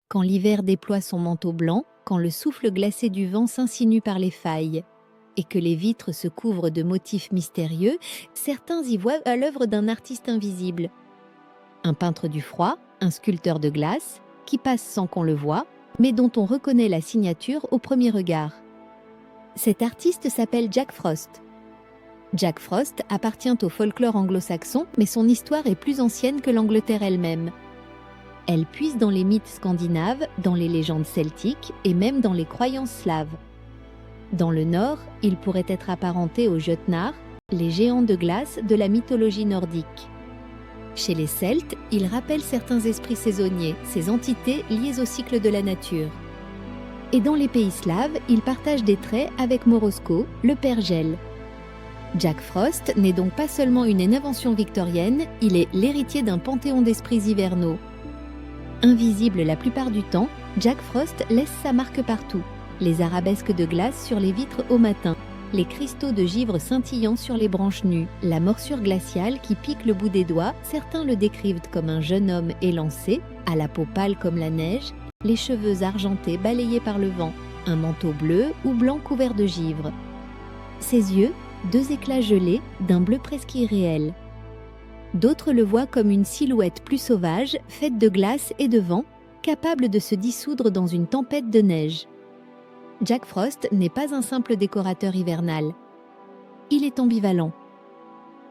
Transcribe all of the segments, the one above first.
quand l'hiver déploie son manteau blanc, quand le souffle glacé du vent s'insinue par les failles, et que les vitres se couvrent de motifs mystérieux, certains y voient à l'œuvre d'un artiste invisible. Un peintre du froid, un sculpteur de glace, qui passe sans qu'on le voie, mais dont on reconnaît la signature au premier regard. Cet artiste s'appelle Jack Frost. Jack Frost appartient au folklore anglo-saxon, mais son histoire est plus ancienne que l'Angleterre elle-même. Elle puise dans les mythes scandinaves, dans les légendes celtiques et même dans les croyances slaves. Dans le nord, il pourrait être apparenté aux Jötnar, les géants de glace de la mythologie nordique. Chez les Celtes, il rappelle certains esprits saisonniers, ces entités liées au cycle de la nature. Et dans les pays slaves, il partage des traits avec Morozko, le père gel. Jack Frost n'est donc pas seulement une invention victorienne, il est l'héritier d'un panthéon d'esprits hivernaux. Invisible la plupart du temps, Jack Frost laisse sa marque partout. Les arabesques de glace sur les vitres au matin, les cristaux de givre scintillant sur les branches nues, la morsure glaciale qui pique le bout des doigts, certains le décrivent comme un jeune homme élancé, à la peau pâle comme la neige, les cheveux argentés balayés par le vent, un manteau bleu ou blanc couvert de givre. Ses yeux, deux éclats gelés d'un bleu presque irréel. D'autres le voient comme une silhouette plus sauvage, faite de glace et de vent, capable de se dissoudre dans une tempête de neige. Jack Frost n'est pas un simple décorateur hivernal. Il est ambivalent.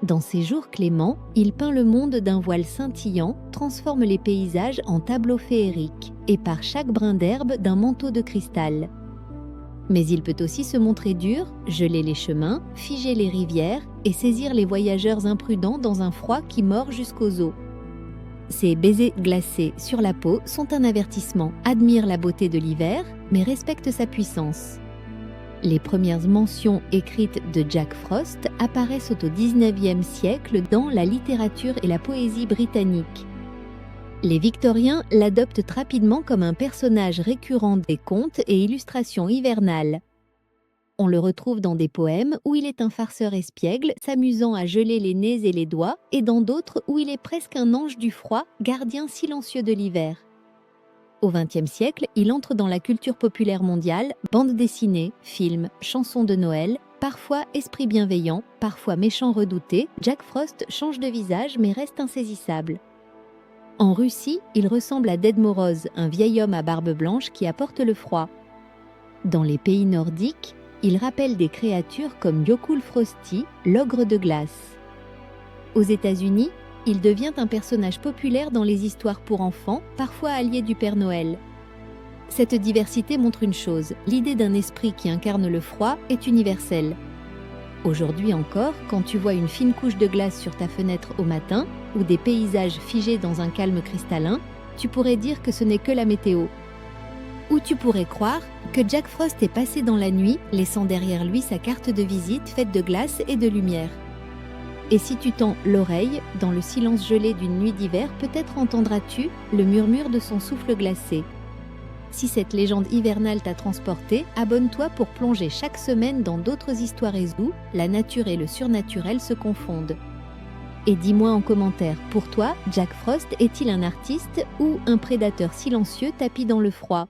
Dans ses jours cléments, il peint le monde d'un voile scintillant, transforme les paysages en tableaux féeriques, et par chaque brin d'herbe d'un manteau de cristal. Mais il peut aussi se montrer dur, geler les chemins, figer les rivières et saisir les voyageurs imprudents dans un froid qui mord jusqu'aux os. Ces baisers glacés sur la peau sont un avertissement, admirent la beauté de l'hiver, mais respectent sa puissance. Les premières mentions écrites de Jack Frost apparaissent au XIXe siècle dans la littérature et la poésie britannique. Les Victoriens l'adoptent rapidement comme un personnage récurrent des contes et illustrations hivernales. On le retrouve dans des poèmes où il est un farceur espiègle, s'amusant à geler les nez et les doigts, et dans d'autres où il est presque un ange du froid, gardien silencieux de l'hiver. Au XXe siècle, il entre dans la culture populaire mondiale, bande dessinée, films, chansons de Noël, parfois esprit bienveillant, parfois méchant redouté, Jack Frost change de visage mais reste insaisissable. En Russie, il ressemble à Ded Moroz, un vieil homme à barbe blanche qui apporte le froid. Dans les pays nordiques, il rappelle des créatures comme Yokul Frosty, l'ogre de glace. Aux États-Unis, il devient un personnage populaire dans les histoires pour enfants, parfois allié du Père Noël. Cette diversité montre une chose, l'idée d'un esprit qui incarne le froid est universelle. Aujourd'hui encore, quand tu vois une fine couche de glace sur ta fenêtre au matin, ou des paysages figés dans un calme cristallin, tu pourrais dire que ce n'est que la météo. Ou tu pourrais croire que Jack Frost est passé dans la nuit, laissant derrière lui sa carte de visite faite de glace et de lumière. Et si tu tends l'oreille, dans le silence gelé d'une nuit d'hiver, peut-être entendras-tu le murmure de son souffle glacé. Si cette légende hivernale t'a transporté, abonne-toi pour plonger chaque semaine dans d'autres histoires où la nature et le surnaturel se confondent. Et dis-moi en commentaire, pour toi, Jack Frost est-il un artiste ou un prédateur silencieux tapi dans le froid ?